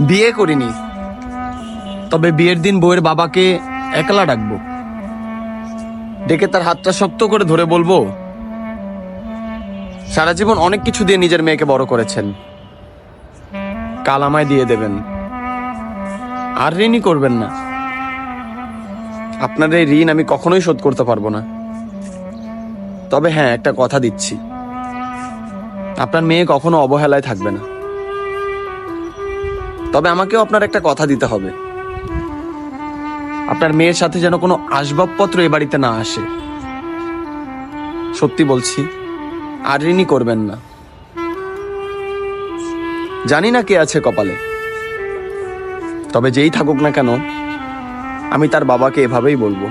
বিয়ে করিনি, তবে বিয়ের দিন বউয়ের বাবাকে একলা ডাকবো, ডেকে তার হাতটা শক্ত করে ধরে বলবো, সারা জীবন অনেক কিছু দিয়ে নিজের মেয়েকে বড় করেছেন, কাল আমায় দিয়ে দেবেন, আর ঋণই করবেন না। আপনার এই ঋণ আমি কখনোই শোধ করতে পারবো না। তবে হ্যাঁ, একটা কথা দিচ্ছি, আপনার মেয়ে কখনো অবহেলায় থাকবে না। তবে আমাকেও আপনার একটা কথা দিতে হবে, আপনার মেয়ের সাথে যেন কোনো আসবাবপত্র এ বাড়িতে না আসে। সত্যি বলছি, আর ঋণই করবেন না। জানি না কে আছে কপালে, তবে যেই থাকুক না কেন, আমি তার বাবাকে এভাবেই বলবো।